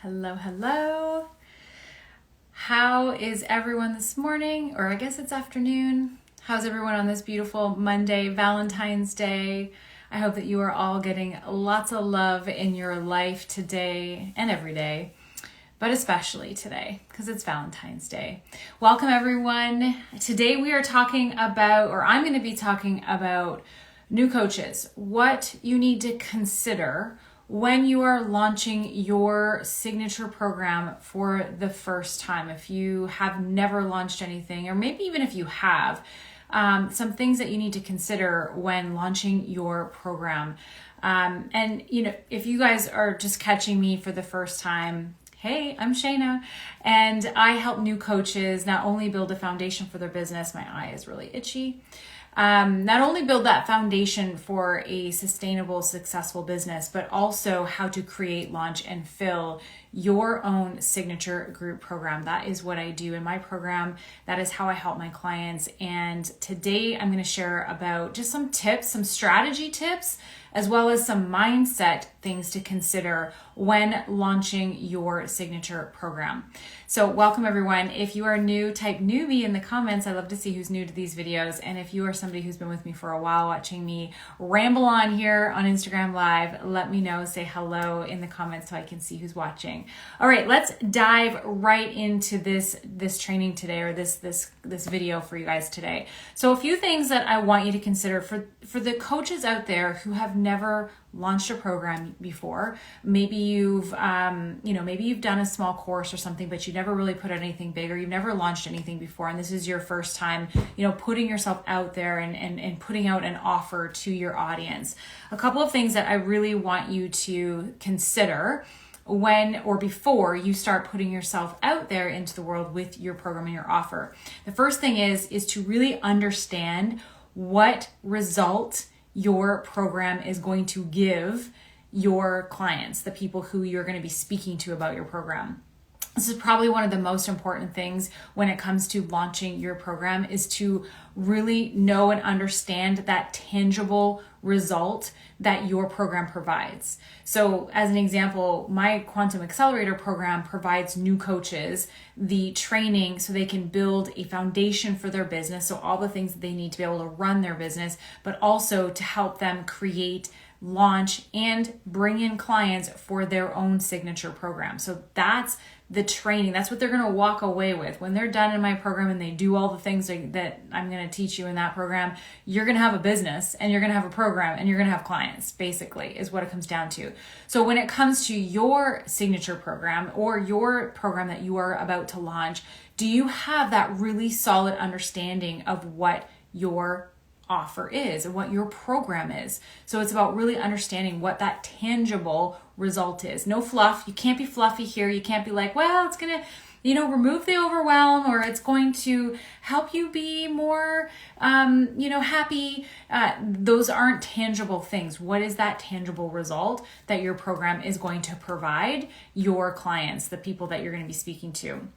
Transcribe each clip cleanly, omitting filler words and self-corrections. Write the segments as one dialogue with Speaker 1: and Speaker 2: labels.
Speaker 1: Hello, hello. How is everyone this morning? Or I guess it's afternoon. How's everyone on this beautiful Monday, Valentine's Day? I hope that you are all getting lots of love in your life today and every day, but especially today because it's Valentine's Day. Welcome everyone. Today we are talking about, or I'm going to be talking about new coaches, what you need to consider when you are launching your signature program for the first time. If you have never launched anything, or maybe even if you have, some things that you need to consider when launching your program. And if you guys are just catching me for the first time, hey, I'm Shayna, and I help new coaches not only build a foundation for their business, my eye is really itchy, not only build that foundation for a sustainable, successful business, but also how to create, launch, and fill your own signature group program. That is what I do in my program. That is how I help my clients. And today I'm going to share about just some tips, some strategy tips, as well as some mindset things to consider when launching your signature program. So welcome everyone. If you are new, type newbie in the comments. I love to see who's new to these videos. And if you are somebody who's been with me for a while watching me ramble on here on Instagram Live, let me know, say hello in the comments so I can see who's watching. All right, let's dive right into this training today, or this video for you guys today. So a few things that I want you to consider for the coaches out there who have never launched a program before. Maybe you've done a small course or something, but you never really put out anything big, or you've never launched anything before, and this is your first time, putting yourself out there and putting out an offer to your audience. A couple of things that I really want you to consider when or before you start putting yourself out there into the world with your program and your offer. The first thing is to really understand what result your program is going to give your clients, the people who you're going to be speaking to about your program. This is probably one of the most important things when it comes to launching your program, is to really know and understand that tangible result that your program provides. So as an example, my Quantum Accelerator program provides new coaches the training so they can build a foundation for their business. So all the things that they need to be able to run their business, but also to help them create, launch, and bring in clients for their own signature program. So that's the training. That's what they're going to walk away with. When they're done in my program and they do all the things that I'm going to teach you in that program, you're going to have a business, and you're going to have a program, and you're going to have clients, basically, is what it comes down to. So when it comes to your signature program or your program that you are about to launch, do you have that really solid understanding of what your offer is and what your program is? So it's about really understanding what that tangible result is. No fluff. You can't be fluffy here. You can't be like, well, it's going to, remove the overwhelm, or it's going to help you be more, happy. Those aren't tangible things. What is that tangible result that your program is going to provide your clients, the people that you're going to be speaking to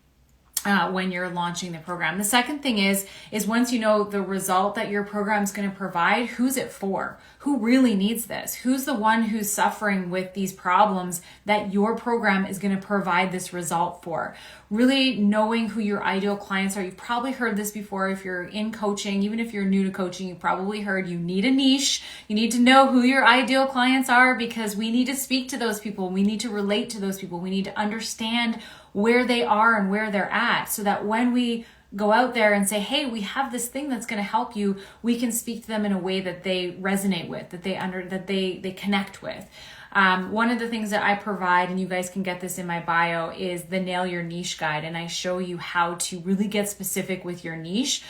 Speaker 1: when you're launching the program? The second thing is once you know the result that your program is going to provide, who's it for? Who really needs this? Who's the one who's suffering with these problems that your program is going to provide this result for? Really knowing who your ideal clients are. You've probably heard this before. If you're in coaching, even if you're new to coaching, you probably heard you need a niche. You need to know who your ideal clients are, because we need to speak to those people. We need to relate to those people. We need to understand where they are and where they're at, so that when we go out there and say, hey, we have this thing that's going to help you, we can speak to them in a way that they resonate with, that they connect with. One of the things that I provide, and you guys can get this in my bio, is the Nail Your Niche Guide. And I show you how to really get specific with your niche.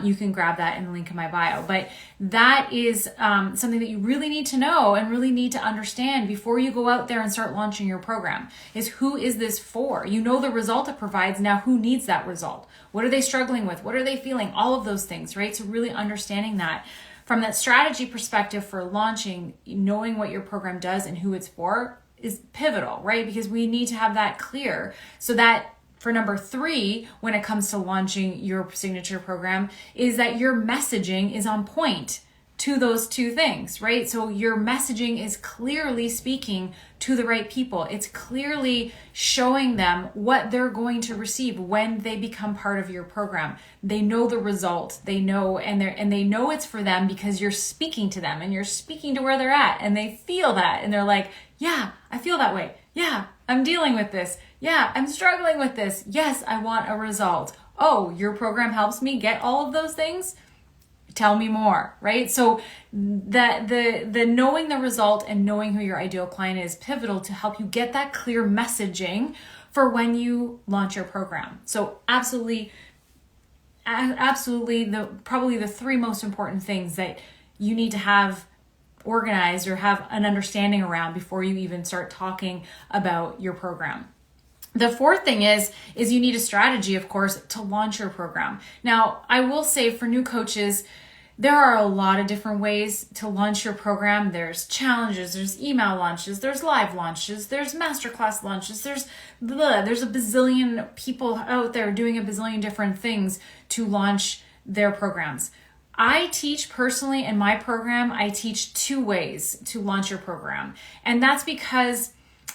Speaker 1: You can grab that in the link in my bio. But that is something that you really need to know and really need to understand before you go out there and start launching your program, is who is this for? You know the result it provides. Now, who needs that result? What are they struggling with? What are they feeling? All of those things, right? So really understanding that. From that strategy perspective for launching, knowing what your program does and who it's for is pivotal, right? Because we need to have that clear, so that for number 3, when it comes to launching your signature program, is that your messaging is on point. to those two things, right? So your messaging is clearly speaking to the right people. It's clearly showing them what they're going to receive when they become part of your program. They know the result. They know, and they know it's for them because you're speaking to them and you're speaking to where they're at, and they feel that, and they're like, yeah, I feel that way. Yeah, I'm dealing with this. Yeah, I'm struggling with this. Yes, I want a result. Oh, your program helps me get all of those things? Tell me more, right? So that the knowing the result and knowing who your ideal client is pivotal to help you get that clear messaging for when you launch your program. So absolutely probably the three most important things that you need to have organized or have an understanding around before you even start talking about your program. The fourth thing is you need a strategy, of course, to launch your program. Now, I will say for new coaches, there are a lot of different ways to launch your program. There's challenges, there's email launches, there's live launches, there's masterclass launches, there's a bazillion people out there doing a bazillion different things to launch their programs. I teach personally in my program, I teach two ways to launch your program. And that's because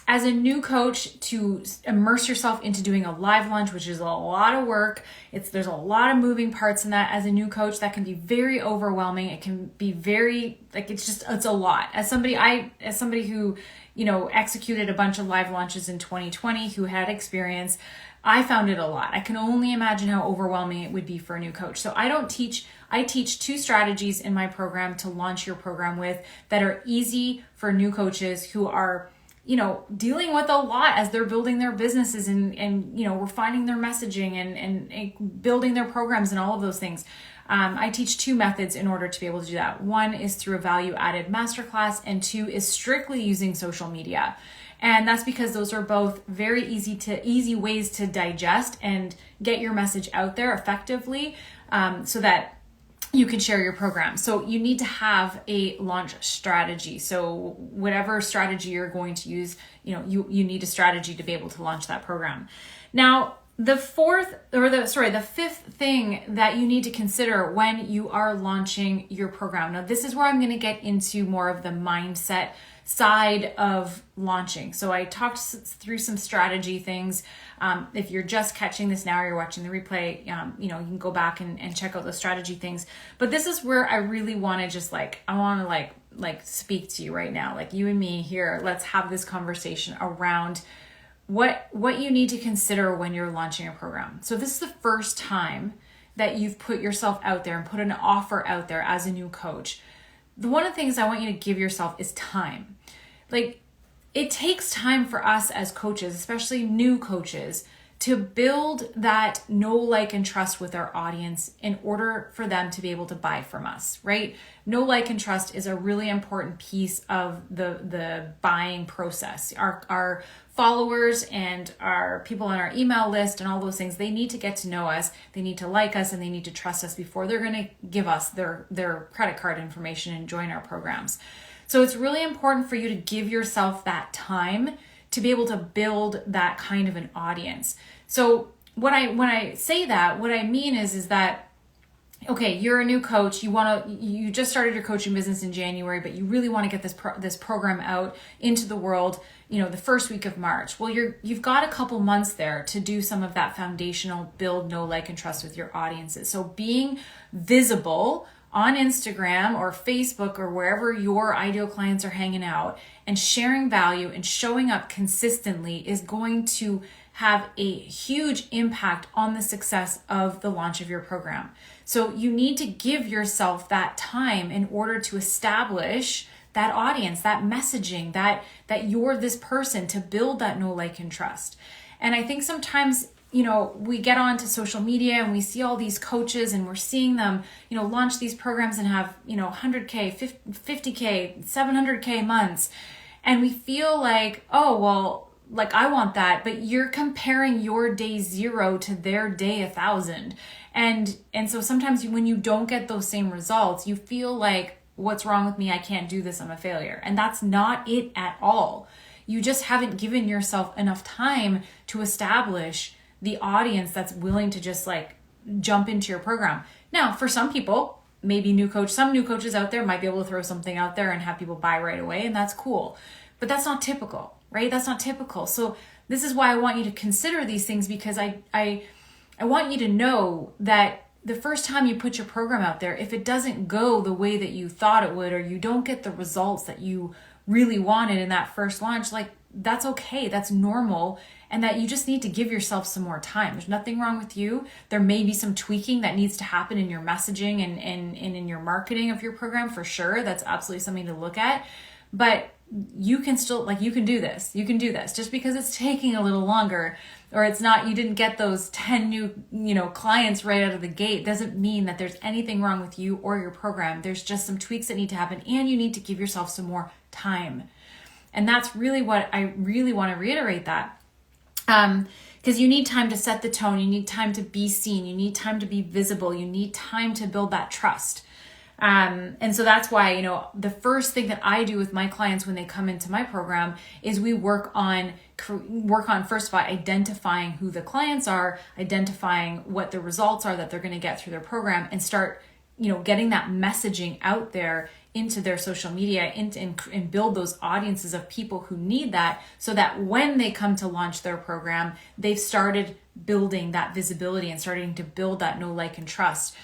Speaker 1: as a new coach, to immerse yourself into doing a live launch, which is a lot of work, there's a lot of moving parts in that. As a new coach, that can be very overwhelming. It can be very, it's a lot. As somebody who, executed a bunch of live launches in 2020, who had experience, I found it a lot. I can only imagine how overwhelming it would be for a new coach. So I teach two strategies in my program to launch your program with that are easy for new coaches who are dealing with a lot as they're building their businesses and refining their messaging and building their programs and all of those things. I teach two methods in order to be able to do that. One is through a value-added masterclass, and two is strictly using social media. And that's because those are both very easy ways to digest and get your message out there effectively, so that you can share your program. So you need to have a launch strategy. So whatever strategy you're going to use, you need a strategy to be able to launch that program. Now, the fifth thing that you need to consider when you are launching your program. Now, this is where I'm going to get into more of the mindset side of launching. So I talked through some strategy things. If you're just catching this now or you're watching the replay, you can go back and check out those strategy things. But this is where I really want to just speak to you right now, like you and me here. Let's have this conversation around what you need to consider when you're launching a program. So this is the first time that you've put yourself out there and put an offer out there as a new coach. One of the things I want you to give yourself is time. It takes time for us as coaches, especially new coaches, to build that know, like, and trust with our audience in order for them to be able to buy from us, right? Know, like, and trust is a really important piece of the buying process. Our followers and our people on our email list and all those things, they need to get to know us, they need to like us, and they need to trust us before they're going to give us their credit card information and join our programs. So it's really important for you to give yourself that time to be able to build that kind of an audience. So when I say that, what I mean is that, okay, you're a new coach, you just started your coaching business in January, but you really want to get this program out into the world, the first week of March. Well, you've got a couple months there to do some of that foundational build, know, like, and trust with your audiences. So being visible on Instagram or Facebook or wherever your ideal clients are hanging out and sharing value and showing up consistently is going to have a huge impact on the success of the launch of your program. So you need to give yourself that time in order to establish that audience, that messaging, that you're this person, to build that know, like, and trust. And I think sometimes we get onto social media and we see all these coaches and we're seeing them, launch these programs and have, 100K, 50K, 700K months. And we feel like, oh, well, I want that, but you're comparing your day 0 to their day 1,000. And so sometimes when you don't get those same results, you feel like, what's wrong with me? I can't do this. I'm a failure. And that's not it at all. You just haven't given yourself enough time to establish the audience that's willing to just jump into your program. Now, for some people, maybe some new coaches out there might be able to throw something out there and have people buy right away, and that's cool. But that's not typical, right? That's not typical. So this is why I want you to consider these things, because I want you to know that the first time you put your program out there, if it doesn't go the way that you thought it would, or you don't get the results that you really wanted in that first launch, like, that's okay. That's normal. And that you just need to give yourself some more time. There's nothing wrong with you. There may be some tweaking that needs to happen in your messaging and in your marketing of your program, for sure. That's absolutely something to look at. But you can still, you can do this. You can do this. Just because it's taking a little longer, or you didn't get those 10 new, clients right out of the gate, doesn't mean that there's anything wrong with you or your program. There's just some tweaks that need to happen, and you need to give yourself some more time. And that's really what I really want to reiterate, that. Because you need time to set the tone. You need time to be seen. You need time to be visible. You need time to build that trust. And so that's why, the first thing that I do with my clients when they come into my program is we work on first of all, identifying who the clients are, identifying what the results are that they're going to get through their program, and start, getting that messaging out there into their social media, and build those audiences of people who need that, so that when they come to launch their program, they've started building that visibility and starting to build that know, like, and trust,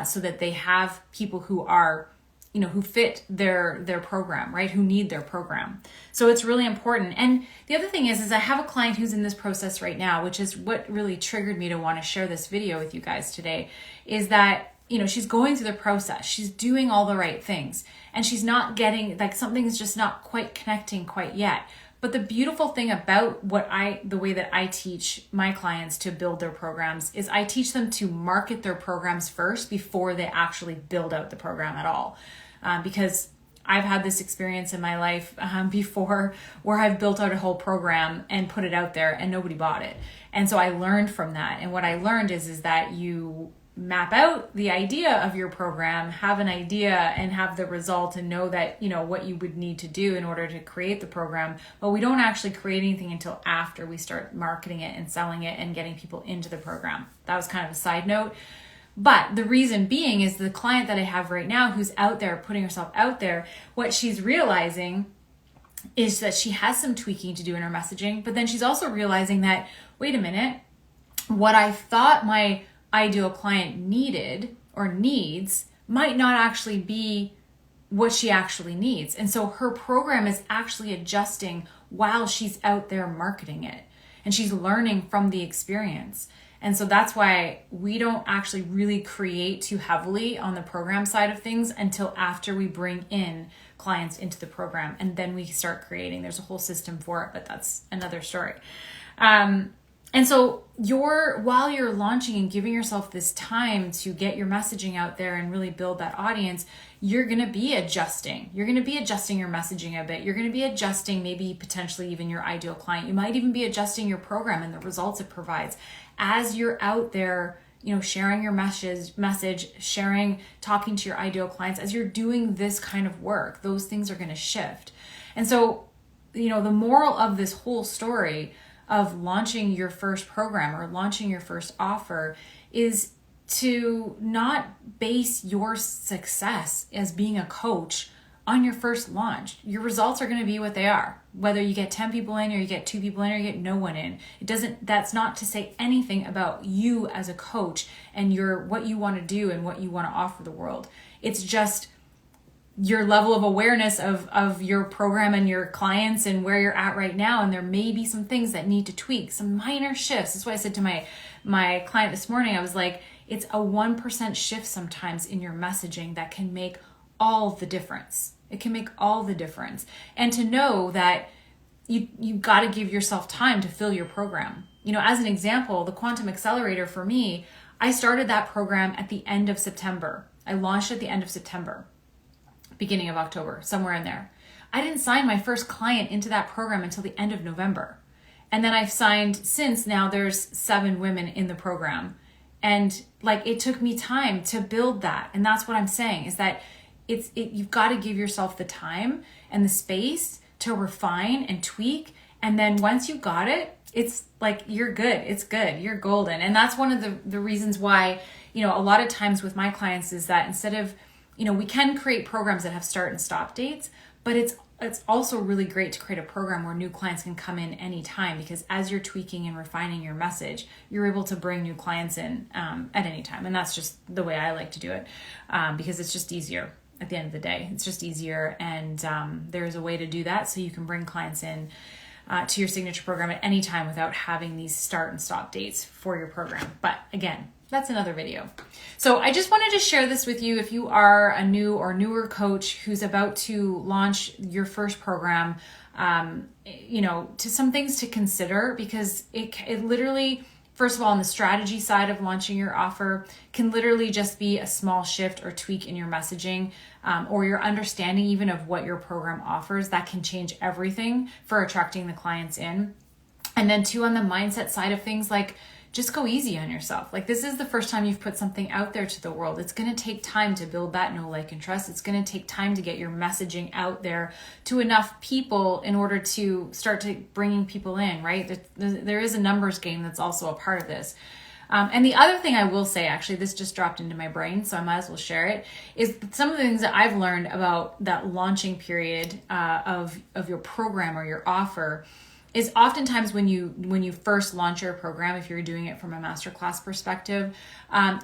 Speaker 1: so that they have people who are, who fit their program, right? Who need their program. So it's really important. And the other thing is I have a client who's in this process right now, which is what really triggered me to want to share this video with you guys today, is that she's going through the process. She's doing all the right things, and she's not getting, something is just not quite connecting quite yet. But the beautiful thing about the way that I teach my clients to build their programs is I teach them to market their programs first before they actually build out the program at all. Because I've had this experience in my life before, where I've built out a whole program and put it out there and nobody bought it. And so I learned from that. And what I learned is that you map out the idea of your program, have an idea and have the result, and know that, what you would need to do in order to create the program. But we don't actually create anything until after we start marketing it and selling it and getting people into the program. That was kind of a side note. But the reason being is the client that I have right now, who's out there putting herself out there, what she's realizing is that she has some tweaking to do in her messaging, but then she's also realizing that, wait a minute, what I thought my ideal client needed or needs might not actually be what she actually needs. And so her program is actually adjusting while she's out there marketing it, and she's learning from the experience. And so that's why we don't actually really create too heavily on the program side of things until after we bring in clients into the program, and then we start creating. There's a whole system for it, but that's another story. And so while you're launching and giving yourself this time to get your messaging out there and really build that audience, you're going to be adjusting. You're going to be adjusting your messaging a bit. You're going to be adjusting maybe potentially even your ideal client. You might even be adjusting your program and the results it provides as you're out there, sharing your message, talking to your ideal clients. As you're doing this kind of work, those things are going to shift. And so, the moral of this whole story of launching your first program or launching your first offer is to not base your success as being a coach on your first launch. Your results are going to be what they are, whether you get 10 people in or you get 2 people in or you get no one in. That's not to say anything about you as a coach and what you want to do and what you want to offer the world. It's just your level of awareness of your program and your clients and where you're at right now. And there may be some things that need to tweak, some minor shifts. That's why I said to my client this morning, I was like, it's a 1% shift sometimes in your messaging that can make all the difference. It can make all the difference. And to know that you got to give yourself time to fill your program. As an example, the Quantum Accelerator for me, I started that program at the end of September. I launched at the end of September, beginning of October, somewhere in there. I didn't sign my first client into that program until the end of November. And then I've signed since. Now there's 7 women in the program. And it took me time to build that. And that's what I'm saying, is that you've got to give yourself the time and the space to refine and tweak. And then once you got it, it's like, you're good. It's good. You're golden. And that's one of the reasons why, a lot of times with my clients is that instead of, we can create programs that have start and stop dates, but it's also really great to create a program where new clients can come in anytime, because as you're tweaking and refining your message, you're able to bring new clients in at any time. And that's just the way I like to do it, because it's just easier at the end of the day. It's just easier. And there's a way to do that so you can bring clients in to your signature program at any time without having these start and stop dates for your program. But again, that's another video. So I just wanted to share this with you if you are a new or newer coach who's about to launch your first program, to some things to consider, because it literally, first of all, on the strategy side of launching your offer, can literally just be a small shift or tweak in your messaging, or your understanding even of what your program offers. That can change everything for attracting the clients in. And then two, on the mindset side of things, like, just go easy on yourself. Like, this is the first time you've put something out there to the world. It's going to take time to build that know, like, and trust. It's going to take time to get your messaging out there to enough people in order to start to bringing people in, right? There is a numbers game that's also a part of this. And the other thing I will say, actually, this just dropped into my brain, so I might as well share it, is some of the things that I've learned about that launching period of your program or your offer is oftentimes when you first launch your program, if you're doing it from a masterclass perspective,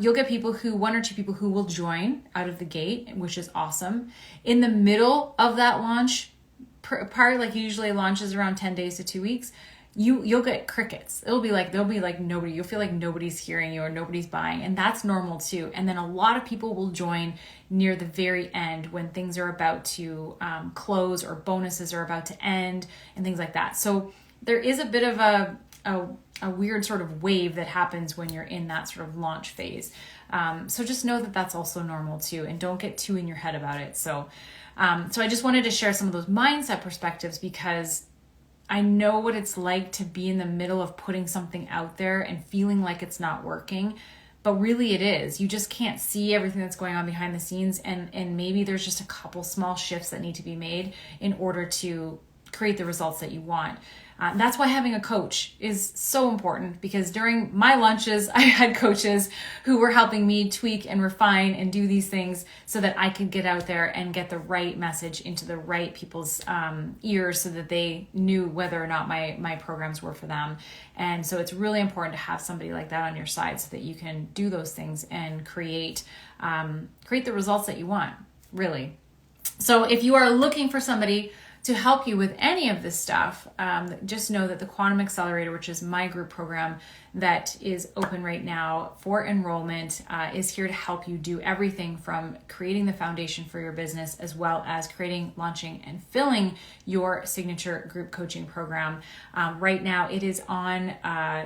Speaker 1: you'll get one or two people who will join out of the gate, which is awesome. In the middle of that launch, probably like usually launches around 10 days to 2 weeks, you'll get crickets. There'll be like nobody. You'll feel like nobody's hearing you or nobody's buying, and that's normal too. And then a lot of people will join near the very end when things are about to close or bonuses are about to end and things like that. So there is a bit of a weird sort of wave that happens when you're in that sort of launch phase. So just know that that's also normal too, and don't get too in your head about it. So I just wanted to share some of those mindset perspectives, because I know what it's like to be in the middle of putting something out there and feeling like it's not working, but really it is. You just can't see everything that's going on behind the scenes, and maybe there's just a couple small shifts that need to be made in order to create the results that you want. That's why having a coach is so important, because during my launches, I had coaches who were helping me tweak and refine and do these things so that I could get out there and get the right message into the right people's ears so that they knew whether or not my programs were for them. And so it's really important to have somebody like that on your side so that you can do those things and create the results that you want, really. So if you are looking for somebody to help you with any of this stuff, just know that the Quantum Accelerator, which is my group program that is open right now for enrollment, is here to help you do everything from creating the foundation for your business, as well as creating, launching, and filling your signature group coaching program. Right now, it is on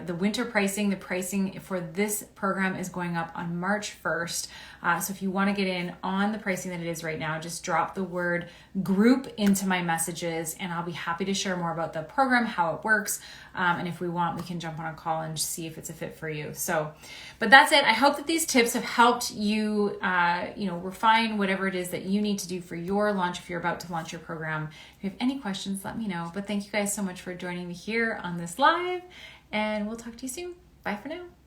Speaker 1: the winter pricing. The pricing for this program is going up on March 1st. So if you want to get in on the pricing that it is right now, just drop the word group into my messages, and I'll be happy to share more about the program, how it works. And if we want, we can jump on a call and see if it's a fit for you. So, but that's it. I hope that these tips have helped you, refine whatever it is that you need to do for your launch if you're about to launch your program. If you have any questions, let me know. But thank you guys so much for joining me here on this live, and we'll talk to you soon. Bye for now.